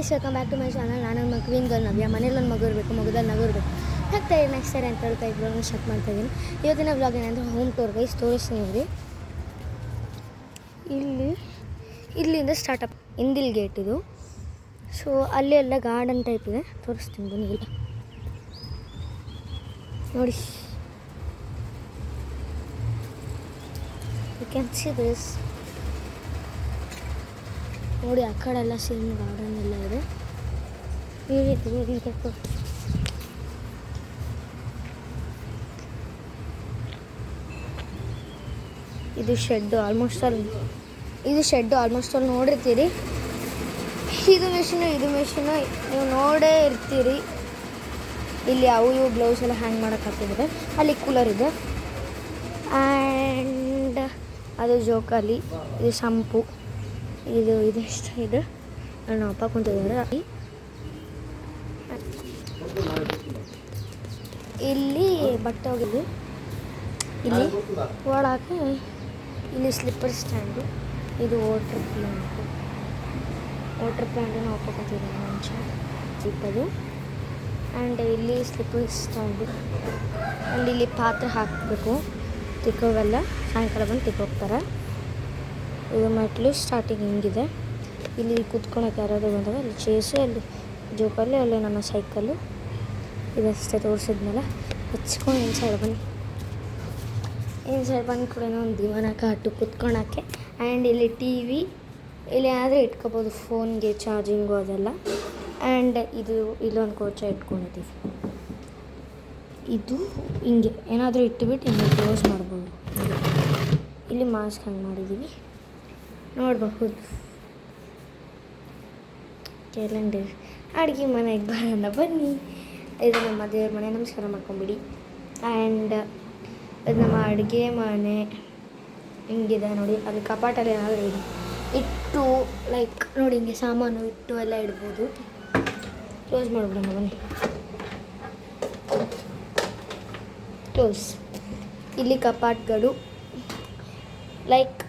Guys, welcome back to my channel. ನಾನು ನನ್ನ queen girl ನವ್ಯ. ಮನೇಲಿ ಒಂದು ಮಗು ಇರಬೇಕು, ಮಗುದಲ್ಲಿ ನಗು ಇರಬೇಕು. ಹಾಕ್ತಾ ಇರಿ ನೆಕ್ಸ್ಟ್ ಸರಿ ಅಂತ ಹೇಳ್ತಾ ಇಬ್ಬರು ಸ್ಟಾರ್ಟ್ ಮಾಡ್ತಾಯಿದ್ದೀನಿ. ಇವತ್ತಿನ ವ್ಲಾಗ್ ಏನಂದರೆ ಹೋಮ್ ಟೂರ್ ಗೈಸ್, ತೋರಿಸ್ತೀನಿ ರೀ. ಇಲ್ಲಿಂದ ಸ್ಟಾರ್ಟಪ್ ಹಿಂದಿಲ್ ಗೇಟ್ ಇದು. ಸೊ ಅಲ್ಲಿ ಎಲ್ಲ ಗಾರ್ಡನ್ ಟೈಪ್ ಇದೆ, ತೋರಿಸ್ತೀನಿ ಬನ್ನಿ. ಇಲ್ಲ ನೋಡಿ, ಯು ಕ್ಯಾನ್ ಸಿ ದಿಸ್. ನೋಡಿ ಆ ಕಡೆ ಎಲ್ಲ ಸೇಮ್ ಗಾರ್ಡನ್ ಎಲ್ಲ ಇದೆ. ಈ ರೀತಿ ಇದು ಶೆಡ್ಡು ಆಲ್ಮೋಸ್ಟ್ ಆಲ್ ನೋಡಿರ್ತೀರಿ. ಇದು ಮೆಷಿನು ನೀವು ನೋಡೇ ಇರ್ತೀರಿ. ಇಲ್ಲಿ ಅವು ಇವು ಬ್ಲೌಸ್ ಎಲ್ಲ ಹ್ಯಾಂಗ್ ಮಾಡೋಕೆ ಹಾಕಿದ್ದಾರೆ. ಅಲ್ಲಿ ಕೂಲರ್ ಇದೆ. ಆ್ಯಂಡ್ ಅದು ಜೋಕಾಲಿ, ಇದು ಸಂಪು, ಇದು ನನ್ನ ಅಪ್ಪ ಕುಂತಿದ್ದಾರೆ. ಇಲ್ಲಿ ಬಟ್ಟೆ ಹೋಗಿದ್ವಿ. ಇಲ್ಲಿ ಒಳಗೆ ಇಲ್ಲಿ ಸ್ಲಿಪ್ಪರ್ ಸ್ಟ್ಯಾಂಡು, ಇದು ವಾಟರ್ ಪ್ಲ್ಯಾಂಟನ್ನು ಹಾಕೋತಿದ್ದಾರೆ ಮುಂಚೆ ಇಪ್ಪದು. ಆ್ಯಂಡ್ ಇಲ್ಲಿ ಸ್ಲಿಪ್ಪರ್ ಸ್ಟ್ಯಾಂಡು. ಆ್ಯಂಡ್ ಇಲ್ಲಿ ಪಾತ್ರೆ ಹಾಕಬೇಕು, ತಿಕ್ಕೋವೆಲ್ಲ ಸಾಯಂಕಾಲ ಬಂದು ತಿಕ್ಕೋಗ್ತಾರೆ. ಇದು ಮೆಟ್ಲು ಸ್ಟಾರ್ಟಿಂಗ್ ಹಿಂಗಿದೆ. ಇಲ್ಲಿ ಕೂತ್ಕೊಳಕ್ಕೆ ಯಾರಾದರೂ ಬಂದಾಗ ಅಲ್ಲಿ ಚೇಸು, ಅಲ್ಲಿ ಜೋಕಾಲಿ, ಅಲ್ಲಿ ನನ್ನ ಸೈಕಲ್ಲು. ಇದಷ್ಟೇ ತೋರಿಸಿದ್ಮೇಲೆ ಹಚ್ಕೊಂಡು ಇನ್ಸೈಡ್ ಬಂದು ಕೂಡ ಒಂದು ದಿವಾನ ಕಾಟು ಕೂತ್ಕೊಳಕ್ಕೆ. ಆ್ಯಂಡ್ ಇಲ್ಲಿ ಟಿ ವಿ, ಇಲ್ಲಿ ಏನಾದರೂ ಇಟ್ಕೋಬೋದು, ಫೋನ್ಗೆ ಚಾರ್ಜಿಂಗು ಅದೆಲ್ಲ. ಆ್ಯಂಡ್ ಇಲ್ಲೊಂದು ಕೋಚ ಇಟ್ಕೊಂಡಿದ್ದೀವಿ. ಇದು ಹಿಂಗೆ ಏನಾದರೂ ಇಟ್ಟುಬಿಟ್ಟು ಹಿಂಗೆ ಕ್ಲೋಸ್ ಮಾಡ್ಬೋದು. ಇಲ್ಲಿ ಮಾಸ್ಕ್ ಹಂಗೆ ಮಾಡಿದ್ದೀವಿ, ನೋಡಬಹುದು. ಕ್ಯಾಲೆಂಡರ್. ಅಡುಗೆ ಮನೆಗೆ ಬರೋಣ ಬನ್ನಿ. ಇದು ನಮ್ಮ ದೇವ್ರ ಮನೆ, ನಮಸ್ಕಾರ ಮಾಡ್ಕೊಂಬಿಡಿ. ಆ್ಯಂಡ್ ಇದು ನಮ್ಮ ಅಡುಗೆ ಮನೆ ಹಿಂಗಿದೆ ನೋಡಿ. ಅಲ್ಲಿ ಕಪಾಟಲ್ಲಿ ಏನಾದರೂ ಇಟ್ಟು ಲೈಕ್ ನೋಡಿ ಹಿಂಗೆ ಸಾಮಾನು ಇಟ್ಟು ಎಲ್ಲ ಇಡ್ಬೋದು. ಕ್ಲೋಸ್ ಮಾಡಿಬಿಡೋಣ ಬನ್ನಿ. ಕ್ಲೋಸ್. ಇಲ್ಲಿ ಕಪಾಟ್ಗಳು ಲೈಕ್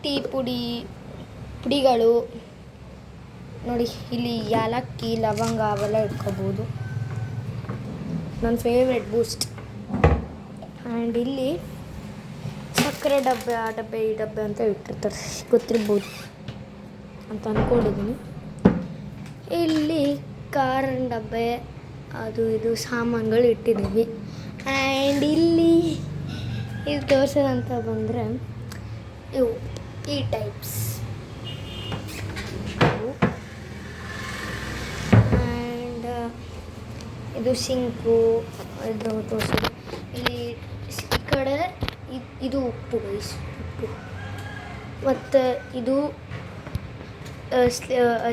ಟೀ ಪುಡಿಗಳು ನೋಡಿ. ಇಲ್ಲಿ ಯಾಲಕ್ಕಿ, ಲವಂಗ ಅವೆಲ್ಲ ಇಟ್ಕೋಬೋದು. ನನ್ನ ಫೇವ್ರೆಟ್ ಬೂಸ್ಟ್. ಆ್ಯಂಡ್ ಇಲ್ಲಿ ಸಕ್ಕರೆ ಡಬ್ಬೆ, ಆ ಡಬ್ಬೆ ಈ ಡಬ್ಬೆ ಅಂತ ಇಟ್ಟಿರ್ತಾರೆ, ಗೊತ್ತಿರ್ಬೋದು ಅಂತ ಅಂದ್ಕೊಂಡಿದ್ದೀನಿ. ಇಲ್ಲಿ ಕಾರಿನ ಡಬ್ಬೆ, ಅದು ಇದು ಸಾಮಾನುಗಳು ಇಟ್ಟಿದ್ದೀವಿ. ಆ್ಯಂಡ್ ಇಲ್ಲಿ ತೋರಿಸೋದಂತ ಬಂದರೆ ಇವು ಈ ಟೈಪ್ಸ್. ಆ್ಯಂಡ್ ಇದು ಸಿಂಕು, ಇದು ತೋರಿಸೋದು. ಇಲ್ಲಿ ಈ ಕಡೆ ಇದು ಉಪ್ಪು, ಮತ್ತು ಇದು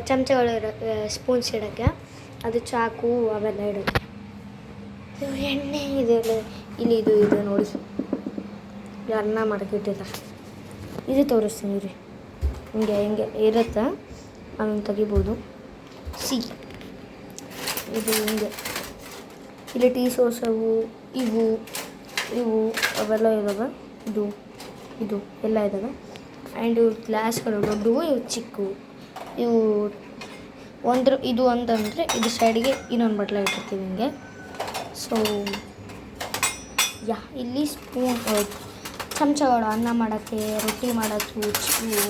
ಚಮಚಗಳು ಸ್ಪೂನ್ಸ್ ಇಡೋಕ್ಕೆ, ಅದು ಚಾಕು ಅವೆಲ್ಲ ಇಡೋಕ್ಕೆ. ಇದು ಎಣ್ಣೆ ಇದೆಲ್ಲ ಇಲ್ಲಿ ಇದು ನೋಡಿ, ಅನ್ನ ಮಾಡೋಕ್ಕೆ ಇಟ್ಟಿದ್ದಾರೆ. ಇದು ತೋರಿಸ್ತೀನಿ ರೀ. ಹಿಂಗೆ ಇರುತ್ತೆ, ಅದನ್ನು ತೆಗಿಬೋದು. ಇದು ಹಿಂಗೆ. ಇಲ್ಲಿ ಟೀ ಸೋಸವು ಇವು ಅವೆಲ್ಲ ಇದ್ದಾವೆ. ಇದು ಎಲ್ಲ ಇದ್ದಾವೆ. ಆ್ಯಂಡ್ ಇವು ಗ್ಲಾಸ್ಗಳು ದೊಡ್ಡವು, ಇವು ಚಿಕ್ಕವು. ಇದು ಒಂದಂದರೆ ಇದು ಸೈಡಿಗೆ ಇನ್ನೊಂದು ಬಟ್ಲ ಇಟ್ಟಿರ್ತೀವಿ ಹಿಂಗೆ. ಸೊ ಇಲ್ಲಿ ಸ್ಪೂನ್, ಚಮಚಗಳು ಅನ್ನ ಮಾಡೋಕ್ಕೆ, ರೊಟ್ಟಿ ಮಾಡೋಕ್ಕೆ, ಇವು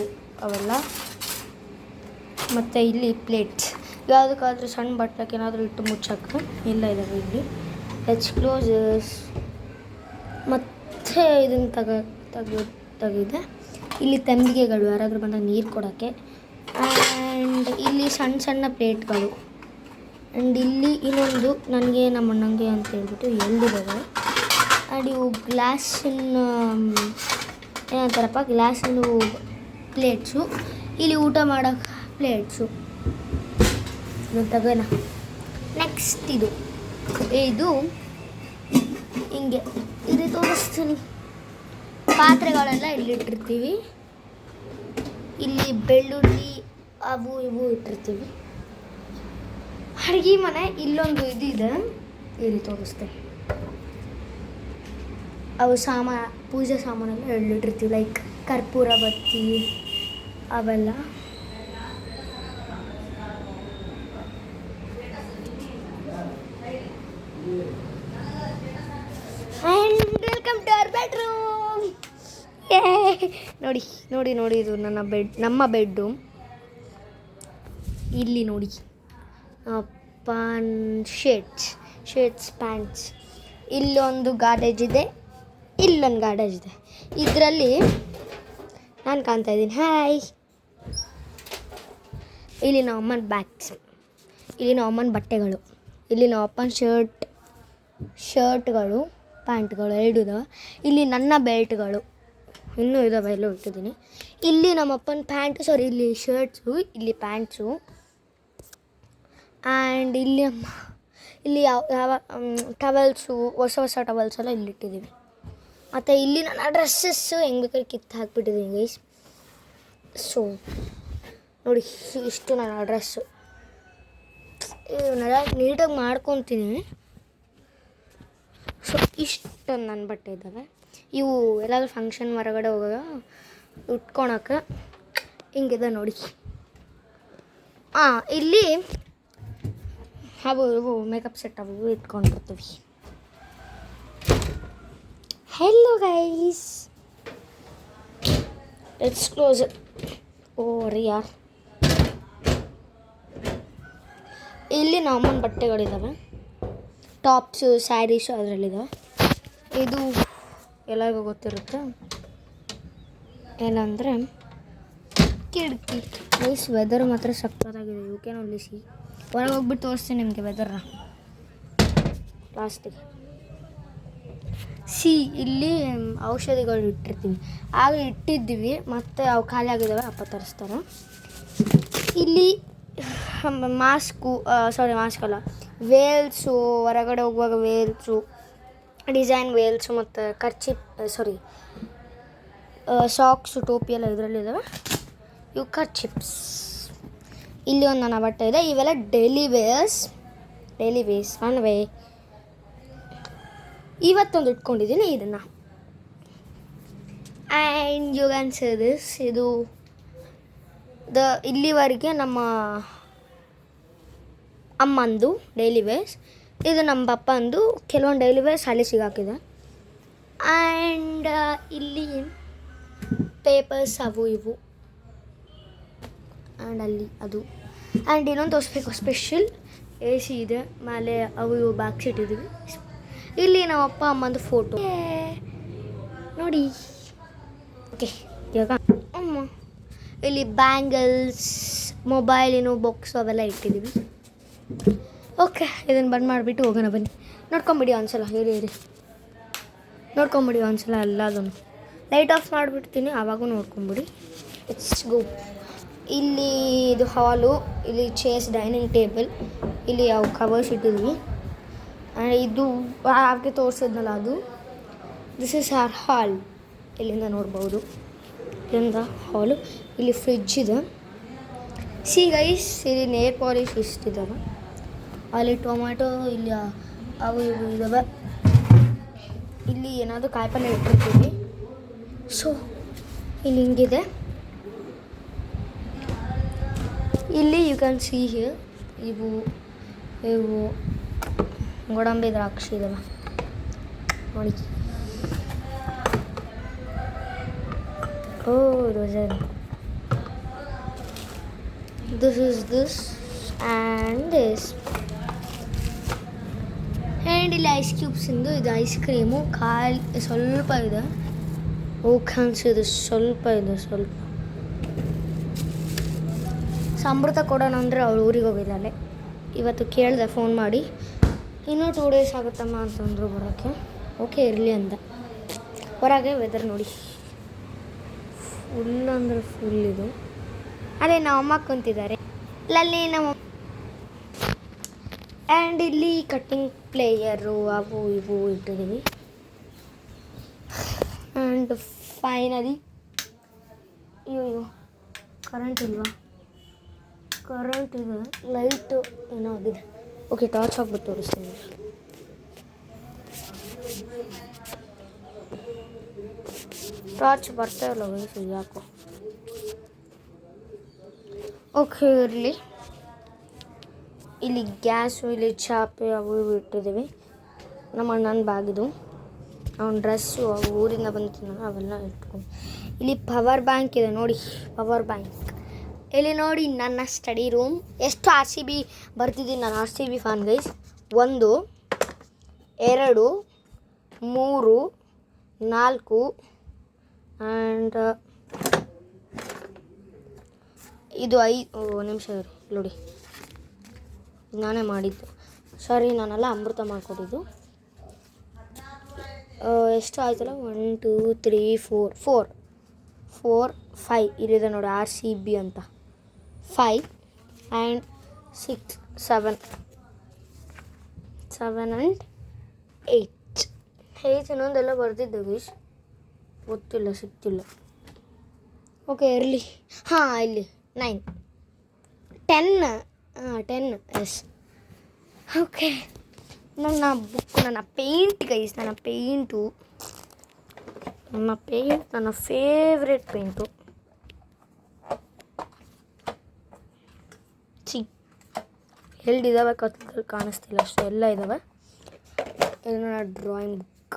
ಅವೆಲ್ಲ. ಮತ್ತು ಇಲ್ಲಿ ಪ್ಲೇಟ್ಸ್, ಯಾವುದಕ್ಕಾದ್ರೂ ಸಣ್ಣ ಬಟ್ಲಕ್ಕೆ ಏನಾದರೂ ಇಟ್ಟು ಮುಚ್ಚಕ್ಕೆ ಎಲ್ಲ ಇದ್ದಾವೆ ಇಲ್ಲಿ. Let's closes. ಮತ್ತು ಇದನ್ನು ತೆಗಿದೆ. ಇಲ್ಲಿ ತಂಬಿಗೆಗಳು, ಯಾರಾದರೂ ಬಂದಾಗ ನೀರು ಕೊಡೋಕ್ಕೆ. ಆ್ಯಂಡ್ ಇಲ್ಲಿ ಸಣ್ಣ ಪ್ಲೇಟ್ಗಳು. ಆ್ಯಂಡ್ ಇಲ್ಲಿ ಇನ್ನೊಂದು ನನಗೆ, ನಮ್ಮ ಅಣ್ಣಂಗೆ ಅಂತ ಹೇಳ್ಬಿಟ್ಟು ಎಲ್ದಿದ್ದಾವೆ. ಆ್ಯಂಡ್ ಇವು ಗ್ಲಾಸಿನ ಏನಂತಾರಪ್ಪ, ಗ್ಲಾಸಿನ ಪ್ಲೇಟ್ಸು. ಇಲ್ಲಿ ಊಟ ಮಾಡೋಕ್ಕೆ ಪ್ಲೇಟ್ಸು. ಇದನ್ನು ತಗೋಣ. ನೆಕ್ಸ್ಟ್ ಇದು ಹಿಂಗೆ ಇದು ತೋರಿಸ್ತೀನಿ. ಪಾತ್ರೆಗಳೆಲ್ಲ ಇಲ್ಲಿಟ್ಟಿರ್ತೀವಿ. ಇಲ್ಲಿ ಬೆಳ್ಳುಳ್ಳಿ ಅವು ಇವು ಇಟ್ಟಿರ್ತೀವಿ. ಅಡುಗೆ ಮನೆ ಇಲ್ಲೊಂದು ಇದೆ, ಇಲ್ಲಿ ತೋರಿಸ್ತೇನೆ. ಅವು ಪೂಜೆ ಸಾಮಾನೆಲ್ಲ ಇಲ್ಲಿಟ್ಟಿರ್ತೀವಿ, ಲೈಕ್ ಕರ್ಪೂರ ಬತ್ತಿ ಅವೆಲ್ಲ. ನೋಡಿ ನೋಡಿ ನೋಡಿ, ಇದು ನಮ್ಮ ಬೆಡ್ಡು. ಇಲ್ಲಿ ನೋಡಿ ಶರ್ಟ್ಸ್ ಪ್ಯಾಂಟ್ಸ್. ಇಲ್ಲೊಂದು ಗಾರ್ಡೇಜ್ ಇದೆ, ಇಲ್ಲೊಂದು ಗಾರ್ಡೇಜ್ ಇದೆ. ಇದರಲ್ಲಿ ನಾನು ಕಾಣ್ತಾ ಇದ್ದೀನಿ. ಹಾಯ್. ಇಲ್ಲಿ ನಮ್ಮ ಅಮ್ಮನ ಬ್ಯಾಗ್ಸ್, ಇಲ್ಲಿ ನಮ್ಮ ಅಮ್ಮನ ಬಟ್ಟೆಗಳು, ಇಲ್ಲಿ ನಮ್ಮ ಅಪ್ಪನ ಶರ್ಟ್ಗಳು, ಪ್ಯಾಂಟ್ಗಳು 2 ಇದಾವೆ. ಇಲ್ಲಿ ನನ್ನ ಬೆಲ್ಟ್ಗಳು ಇನ್ನೂ ಇದಾವೆ, ಎಲ್ಲೋ ಇಟ್ಟಿದ್ದೀನಿ. ಇಲ್ಲಿ ನಮ್ಮಪ್ಪನ ಇಲ್ಲಿ ಶರ್ಟ್ಸು, ಇಲ್ಲಿ ಪ್ಯಾಂಟ್ಸು. ಆ್ಯಂಡ್ ಇಲ್ಲಿ ಯಾವ ಟವಲ್ಸು, ಹೊಸ ಟವಲ್ಸ್ ಎಲ್ಲ ಇಲ್ಲಿಟ್ಟಿದ್ದೀವಿ. ಮತ್ತು ಇಲ್ಲಿ ನನ್ನ ಡ್ರೆಸ್ಸಸ್ಸು ಹೆಂಗೆ ಬೇಕಾದ್ರೆ ಕಿತ್ತು ಹಾಕ್ಬಿಟ್ಟಿದ್ದೀನಿ ಗೈಸ್. ಸೊ ನೋಡಿ, ಇಷ್ಟು ನನ್ನ ಡ್ರೆಸ್ಸು. ಇವನ್ನೆಲ್ಲ ನೀಟಾಗಿ ಮಾಡ್ಕೊತೀನಿ. ಸೊ ಇಷ್ಟು ನನ್ನ ಬಟ್ಟೆ ಇದ್ದಾವೆ. ಇವು ಎಲ್ಲಾದ್ರೂ ಫಂಕ್ಷನ್ ಹೊರಗಡೆ ಹೋಗುವಾಗ ಉಟ್ಕೊಳಕ್ಕೆ ಹಿಂಗಿದೆ ನೋಡಿ. ಇಲ್ಲಿ ಇವು ಮೇಕಪ್ ಸೆಟ್ ಅವು ಇಟ್ಕೊಂಡಿರ್ತೀವಿ. Hello guys, let's close it. ಯಾರ್ ಇಲ್ಲಿ ನಮ್ಮನ ಬಟ್ಟೆಗಳಿದ್ದಾವೆ, ಟಾಪ್ಸು, ಸ್ಯಾರೀಸು ಅದರಲ್ಲಿದ್ದಾವೆ. ಇದು ಎಲ್ಲರಿಗೂ ಗೊತ್ತಿರುತ್ತೆ, ಏನಂದರೆ ಕಿಟಕಿ. ಗೈಸ್ ವೆದರ್ ಮಾತ್ರ ಸಕ್ಕತ್ತಾಗಿದೆ. You can only see. ಹೊರಗೆ ಹೋಗ್ಬಿಟ್ಟು ತೋರಿಸ್ತೀನಿ ನಿಮಗೆ ವೆದರ್ನ ಲಾಸ್ಟಿಗೆ. ಇಲ್ಲಿ ಔಷಧಿಗಳು ಇಟ್ಟಿರ್ತೀವಿ, ಆಗ ಇಟ್ಟಿದ್ದೀವಿ, ಮತ್ತು ಅವು ಖಾಲಿ ಆಗಿದ್ದಾವೆ, ಅಪ್ಪ ತರಿಸ್ತಾರೆ. ಇಲ್ಲಿ ಮಾಸ್ಕ್ ಅಲ್ಲ, ವೇಲ್ಸು, ಹೊರಗಡೆ ಹೋಗುವಾಗ ವೇಲ್ಸು, ಡಿಸೈನ್ ವೇಲ್ಸು, ಮತ್ತು ಸಾಕ್ಸು, ಟೋಪಿ ಎಲ್ಲ ಇದರಲ್ಲಿದ್ದಾವೆ. ಇವು ಕರ್ಚಿಪ್ಸ್. ಇಲ್ಲಿ ಒಂದು ನನ್ನ ಬಟ್ಟೆ ಇದೆ. ಇವೆಲ್ಲ ಡೈಲಿ ವೇರ್ಸ್ ಒನ್ ವೇ. ಇವತ್ತೊಂದು ಇಟ್ಕೊಂಡಿದ್ದೀನಿ ಇದನ್ನು. And you can say this, ಇದು ಇಲ್ಲಿವರೆಗೆ ನಮ್ಮ ಅಮ್ಮಂದು ಡೈಲಿ ವೇರ್ಸ್. ಇದು ನಮ್ಮ ಪಪ್ಪಂದು ಕೆಲವೊಂದು ಡೈಲಿ ವೇರ್ಸ್ ಅಲ್ಲಿ ಸಿಗಾಕಿದೆ. ಆ್ಯಂಡ್ ಇಲ್ಲಿ ಪೇಪರ್ಸ್ ಅವು ಇವು, ಆ್ಯಂಡ್ ಅಲ್ಲಿ ಅದು. ಆ್ಯಂಡ್ ಇನ್ನೊಂದು ತೋರಿಸ್ಬೇಕು, ಸ್ಪೆಷಲ್ AC ಇದೆ ಮೇಲೆ, ಅವು ಇವು ಬ್ಯಾಕ್ ಸೀಟ್ ಇದ್ದೀವಿ. ಇಲ್ಲಿ ನಮ್ಮ ಅಪ್ಪ ಅಮ್ಮಂದು ಫೋಟೋ ನೋಡಿ. ಓಕೆ, ಇವಾಗ ಇಲ್ಲಿ ಬ್ಯಾಂಗಲ್ಸ್, ಮೊಬೈಲಿನ ಬಾಕ್ಸು ಅವೆಲ್ಲ ಇಟ್ಟಿದ್ದೀವಿ. ಓಕೆ, ಇದನ್ನು ಬಂದ್ ಮಾಡಿಬಿಟ್ಟು ಹೋಗೋಣ ಬನ್ನಿ. ನೋಡ್ಕೊಂಬಿಡಿ ಒಂದ್ಸಲ, ಹೇಳಿ ನೋಡ್ಕೊಂಬಿಡಿ ಒಂದ್ಸಲ ಎಲ್ಲದನ್ನು. ಲೈಟ್ ಆಫ್ ಮಾಡಿಬಿಡ್ತೀನಿ, ಆವಾಗೂ ನೋಡ್ಕೊಂಬಿಡಿ. ಇಟ್ಸ್ ಗೋ. ಇಲ್ಲಿ ಇದು ಹಾಲು, ಇಲ್ಲಿ ಚೇರ್ಸ್, ಡೈನಿಂಗ್ ಟೇಬಲ್, ಇಲ್ಲಿ ಯಾವ ಕವರ್ಸ್ ಇಟ್ಟಿದ್ವಿ. ಇದು ಹಾಗೆ ತೋರಿಸಿದ್ನಲ್ಲ ಅದು. ದಿಸ್ ಇಸ್ ಆರ್ ಹಾಲ್. ಇಲ್ಲಿಂದ ನೋಡ್ಬೋದು, ಇಲ್ಲಿಂದ ಹಾಲು. ಇಲ್ಲಿ ಫ್ರಿಡ್ಜ್ ಇದೆ. ಸಿ ಗೈಸ್, ಇಲ್ಲಿ ನೇಲ್ ಪಾಲಿಶ್ ಇಷ್ಟಿದ್ದಾವೆ. ಅಲ್ಲಿ ಟೊಮ್ಯಾಟೊ, ಇಲ್ಲಿ ಅವು ಇವು ಇದ್ದಾವೆ. ಇಲ್ಲಿ ಏನಾದರೂ ಕಾಯಿಪಲ್ಯ ಇಟ್ಟಿರ್ತೀವಿ. ಸೊ ಇಲ್ಲಿ ಹಿಂಗಿದೆ. ಇಲ್ಲಿ ಯು ಕ್ಯಾನ್ ಸಿ ಹಿಯರ್, ಇವು ಗೋಡಂಬಿ ದ್ರಾಕ್ಷಿ ಇದಾವೆ ನೋಡಿ. This and this. ಆ್ಯಂಡ್ ಇಲ್ಲಿ ಐಸ್ ಕ್ಯೂಬ್ಸಿಂದು ಇದು ಐಸ್ ಕ್ರೀಮು ಸ್ವಲ್ಪ ಇದೆ. ಕಾಣಿಸಿದೆ, ಸ್ವಲ್ಪ ಇದೆ. ಸಮೃತ ಕೊಡೋಣ ಅಂದರೆ ಅವಳು ಊರಿಗೆ ಹೋಗಿದ್ದಾಳೆ. ಇವತ್ತು ಕೇಳಿದೆ ಫೋನ್ ಮಾಡಿ, ಇನ್ನೂ 2 days ಆಗುತ್ತಮ್ಮ ಅಂತಂದರು ಬರೋಕ್ಕೆ. ಓಕೆ ಇರಲಿ ಅಂದ. ಹೊರಗೆ ವೆದರ್ ನೋಡಿ, ಫುಲ್ ಅಂದರೆ ಫುಲ್ ಇದು. ಅದೇ ನಮ್ಮ ಅಮ್ಮ ಕುಂತಿದ್ದಾರೆ ಅಲ್ಲಿ ನಮ್ಮ. ಆ್ಯಂಡ್ ಇಲ್ಲಿ ಕಟ್ಟಿಂಗ್ ಪ್ಲೇಯರು ಅವು ಇವು ಇಟ್ಟಿದ್ದೀವಿ. ಆ್ಯಂಡ್ ಫೈನಲಿ ಅಯ್ಯೋ ಕರೆಂಟ್ ಇಲ್ವಾ? ಕರೆಂಟ್ ಇದೆ, ಲೈಟು ಏನೋ ಆಗಿದೆ. ಓಕೆ, ಟಾರ್ಚ್ ಹಾಕ್ಬಿಟ್ಟು ತೋರಿಸ್ತೀನಿ. ಟಾರ್ಚ್ ಬರ್ತಾ ಇಲ್ಲ ವಯಸ್ಸು ಯಾಕೋ. ಓಕೆ ಇರಲಿ. ಇಲ್ಲಿ ಗ್ಯಾಸು, ಇಲ್ಲಿ ಚಾಪೆ ಅವು ಇವು ಇಟ್ಟಿದ್ದೀವಿ. ನಮ್ಮ ಅಣ್ಣನ ಬ್ಯಾಗಿದು, ಅವನ ಡ್ರೆಸ್ಸು, ಅವು ಊರಿಂದ ಬಂದಿದ್ದೀನಲ್ಲ ಅವೆಲ್ಲ ಇಟ್ಕೊಂಡು. ಇಲ್ಲಿ ಪವರ್ ಬ್ಯಾಂಕ್ ಇದೆ ನೋಡಿ, ಪವರ್ ಬ್ಯಾಂಕ್. ಇಲ್ಲಿ ನೋಡಿ ನನ್ನ ಸ್ಟಡಿ ರೂಮ್. ಎಷ್ಟು RCB ಬರ್ತಿದ್ದೀನಿ ನಾನು, RCB ಫ್ಯಾನ್ ಗೈಸ್. 1 2 3 4 ಆ್ಯಂಡ್ ಇದು 5 ನಿಮಿಷ ನೋಡಿ, ನಾನೇ ಮಾಡಿದ್ದು. ಸಾರಿ, ನಾನೆಲ್ಲ ಅಮೃತ ಮಾಡಿಕೊಟ್ಟಿದ್ದು. ಎಷ್ಟು ಆಯ್ತಲ್ಲ, 1 2 3 4 5 ಇಲ್ಲಿದೆ ನೋಡಿ RCB ಅಂತ. 5 ಆ್ಯಂಡ್ 6 7 ಆ್ಯಂಡ್ 8 ಇನ್ನೊಂದೆಲ್ಲ ಬರ್ತಿದ್ದೆ ಗೀಶ್, ಗೊತ್ತಿಲ್ಲ, ಸಿಗ್ತಿಲ್ಲ. ಓಕೆ ಇರಲಿ. ಹಾಂ, ಇಲ್ಲಿ 9 10 ಎಸ್. ಓಕೆ, ನನ್ನ ಬುಕ್, ನನ್ನ ಪೇಂಟ್ ಗೈಸ್, ನನ್ನ ಫೇವ್ರೆಟ್ ಪೇಂಟು. ಎಲ್ಲಿದ್ದಾವೆ ಕತ್ತಲು ಕಾಣಿಸ್ತಿಲ್ಲ ಅಷ್ಟು, ಎಲ್ಲ ಇದ್ದಾವೆ. ಇದು ನನ್ನ ಡ್ರಾಯಿಂಗ್ ಬುಕ್,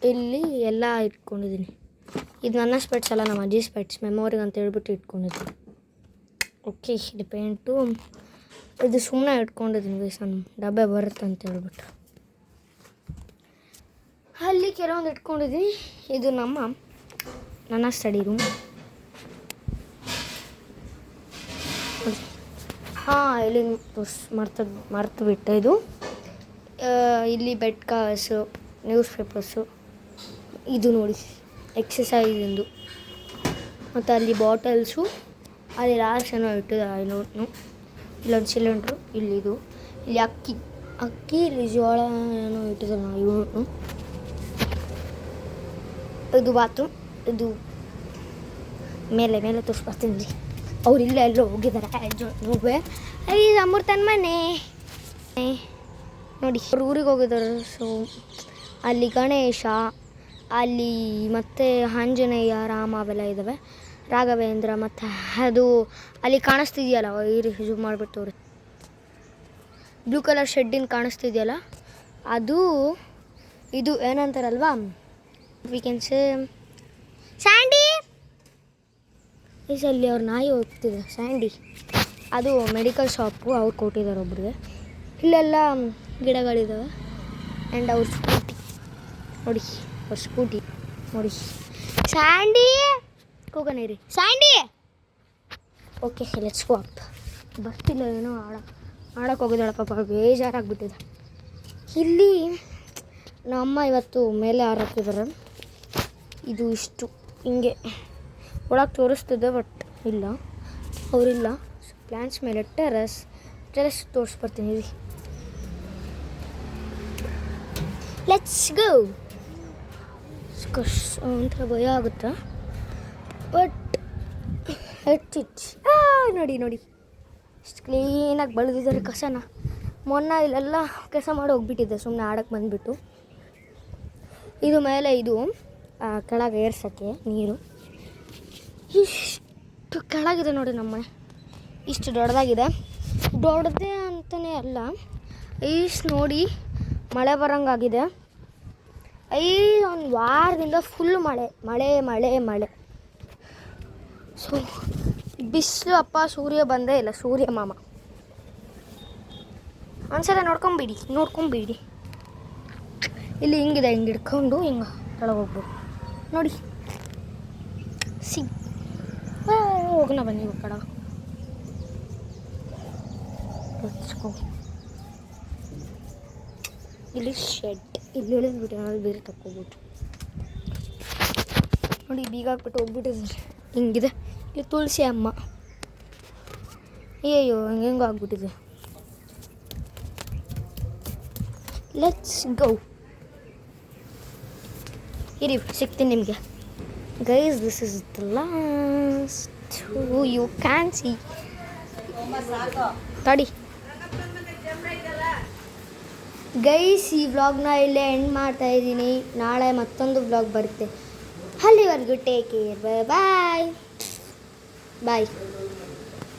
ಇಲ್ಲಿ ಎಲ್ಲ ಇಟ್ಕೊಂಡಿದ್ದೀನಿ. ಇದು ನನ್ನ ಸ್ಪೆಟ್ಸ್ ಅಲ್ಲ, ನಮ್ಮ ಅಜ್ಜಿ ಸ್ಪೆಟ್ಸ್, ಮೆಮೊರಿಗೆ ಅಂತ ಹೇಳ್ಬಿಟ್ಟು ಇಟ್ಕೊಂಡಿದ್ದೀನಿ. ಓಕೆ, ಇದು ಪೇಂಟು, ಇದು ಸುಮ್ಮನೆ ಇಟ್ಕೊಂಡಿದ್ದೀನಿ ಗೈಸ್, ನಾನು ಡಬ್ಬೆ ಬರುತ್ತೆ ಅಂತ ಹೇಳ್ಬಿಟ್ಟು. ಅಲ್ಲಿ ಕೆಲವೊಂದು ಇಟ್ಕೊಂಡಿದ್ದೀನಿ. ಇದು ನನ್ನ ಸ್ಟಡಿ ರೂಮ್. ಹಾಂ, ಇಲ್ಲಿ ಮರ್ತು ಬಿಟ್ಟೆ. ಇದು ಇಲ್ಲಿ ಬೆಡ್ ಕವರ್ಸು, ನ್ಯೂಸ್ ಪೇಪರ್ಸು, ಇದು ನೋಡಿ ಎಕ್ಸಸೈಸಿಂದು, ಮತ್ತು ಅಲ್ಲಿ ಬಾಟಲ್ಸು, ಅಲ್ಲಿ ಲಾಸ್ಟ್ ಏನೋ ಇಟ್ಟಿದ್ದಾರೆ ನೋಟು. ಇಲ್ಲೊಂದು ಸಿಲಿಂಡ್ರು, ಇಲ್ಲಿ ಅಕ್ಕಿ, ಇಲ್ಲಿ ಜೋಳ ಏನೋ ಇಟ್ಟಿದ್ದಾರೆ ನಾವು ಇವನು. ಇದು ಬಾತ್ರೂಮ್, ಇದು ಮೇಲೆ ತೋರಿಸ್ಬರ್ತೀನಿ ರೀ. ಅವರಿಲ್ಲ ಎಲ್ಲೋ ಹೋಗಿದ್ದಾರೆ ನೋವೆ. ಇದು ಅಮೃತನ ಮನೆ ನೋಡಿ, ಅವ್ರು ಊರಿಗೆ ಹೋಗಿದ್ದಾರೆ. ಸೊ ಅಲ್ಲಿ ಗಣೇಶ, ಅಲ್ಲಿ ಮತ್ತು ಆಂಜನೇಯ, ರಾಮ ಅವೆಲ್ಲ ಇದ್ದಾವೆ, ರಾಘವೇಂದ್ರ. ಮತ್ತು ಅದು ಅಲ್ಲಿ ಕಾಣಿಸ್ತಿದೆಯಲ್ಲ, ಝೂಮ್ ಮಾಡಿಬಿಟ್ಟು ಅವ್ರು ಬ್ಲೂ ಕಲರ್ ಶೆಡ್ಡಿನ ಕಾಣಿಸ್ತಿದೆಯಲ್ಲ, ಅದು ಇದು ಏನಂತಾರಲ್ವಾ, ವಿ ಕ್ಯಾನ್ ಸೇ ಸ್ಯಾಂಡಿ. ಅಲ್ಲಿ ಅವ್ರ ನಾಯಿ ಹೋಗ್ತಿದೆ ಸ್ಯಾಂಡಿ. ಅದು ಮೆಡಿಕಲ್ ಶಾಪು, ಅವ್ರು ಕೊಟ್ಟಿದ್ದಾರೆ ಒಬ್ರಿಗೆ. ಇಲ್ಲೆಲ್ಲ ಗಿಡಗಳಿದ್ದಾವೆ. ಆ್ಯಂಡ್ ಅವ್ರ ಸ್ಕೂಟಿ ನೋಡಿ, ಸ್ಯಾಂಡಿ ಹೋಗೋಣ ರೀ, Sandy. Okay, let's go up. ಬರ್ತಿಲ್ಲ, ಏನೋ ಆಡಕ್ಕೆ ಹೋಗಿದ್ದಾಳೆ ಪಾಪ, ಬೇಜಾರಾಗ್ಬಿಟ್ಟಿದೆ. ಇಲ್ಲಿ ನಮ್ಮಮ್ಮ ಇವತ್ತು ಮೇಲೆ ಹಾರಾಕಿದ್ದಾರೆ. ಇದು ಇಷ್ಟು ಹಿಂಗೆ ಒಳಗೆ ತೋರಿಸ್ತಿದ್ದೆ, ಬಟ್ ಇಲ್ಲ, ಅವರಿಲ್ಲ. ಪ್ಲ್ಯಾನ್ಸ್ ಮೇಲೆ ಟೆರಸ್ ತೋರಿಸ್ಬರ್ತೀನಿ. Let's go. ಒಂಥರ ಭಯ ಆಗುತ್ತಾ, ಬಟ್ ನೋಡಿ ಇಷ್ಟು ಕ್ಲೀನಾಗಿ ಬೆಳೆದಿದ್ದಾರೆ ಕಸನ. ಮೊನ್ನೆ ಇಲ್ಲೆಲ್ಲ ಕೆಲಸ ಮಾಡಿ ಹೋಗ್ಬಿಟ್ಟಿದ್ದೆ, ಸುಮ್ಮನೆ ಆಡಕ್ಕೆ ಬಂದುಬಿಟ್ಟು. ಇದು ಮೇಲೆ, ಇದು ಕೆಳಗೆ ಏರ್ಸೋಕ್ಕೆ ನೀರು. ಇಷ್ಟು ಕೆಳಗಿದೆ ನೋಡಿ ನಮ್ಮನೆ, ಇಷ್ಟು ದೊಡ್ಡದಾಗಿದೆ. ದೊಡ್ಡದೇ ಅಂತಲೇ ಅಲ್ಲ, ಇಷ್ಟು ನೋಡಿ ಮಳೆ ಬರೋಂಗಾಗಿದೆ. ಒಂದು ವಾರದಿಂದ ಫುಲ್ ಮಳೆ. ಸೊ ಬಿಸಿಲು ಅಪ್ಪ, ಸೂರ್ಯ ಬಂದೇ ಇಲ್ಲ, ಸೂರ್ಯ ಮಾಮ. ಒಂದ್ಸಲ ನೋಡ್ಕೊಂಬಿಡಿ. ಇಲ್ಲಿ ಹಿಂಗಿದೆ, ಹಿಂಗೆ ಹಿಡ್ಕೊಂಡು ಹಿಂಗೆ ಕೆಳಗೆ ಹೋಗ್ಬೋದು ನೋಡಿ. ಹೋಗೋಣ ಬನ್ನಿ ಕಡ. ಇಲ್ಲಿ ಶೆಡ್, ಇಲ್ಲಿ ಇಳಿದ್ಬಿಟ್ಟು ನೋಡಿ, ಬೇರೆ ತಕ್ಕೋಗ್ಬಿಟ್ಟು ನೋಡಿ, ಬೀಗ ಹಾಕ್ಬಿಟ್ಟು ಹೋಗ್ಬಿಟ್ಟಿದ್ದಾರೆ. ಹಿಂಗಿದೆ, ಇಲ್ಲಿ ತುಳಸಿ ಅಮ್ಮ. ಅಯ್ಯೋ, ಹೆಂಗೋ ಆಗ್ಬಿಟ್ಟಿದೆ. Let's go. ಇರಿ, ಸಿಗ್ತೀನಿ ನಿಮಗೆ guys. This is the last, you can see. ತಡಿ ಗೈಸ್, ಈ ವ್ಲಾಗ್ನ ಇಲ್ಲೇ ಎಂಡ್ ಮಾಡ್ತಾ ಇದ್ದೀನಿ. ನಾಳೆ ಮತ್ತೊಂದು ವ್ಲಾಗ್ ಬರುತ್ತೆ. ಅಲ್ಲಿವರೆಗೂ ಟೇಕ್ ಕೇರ್, ಬಾಯ್.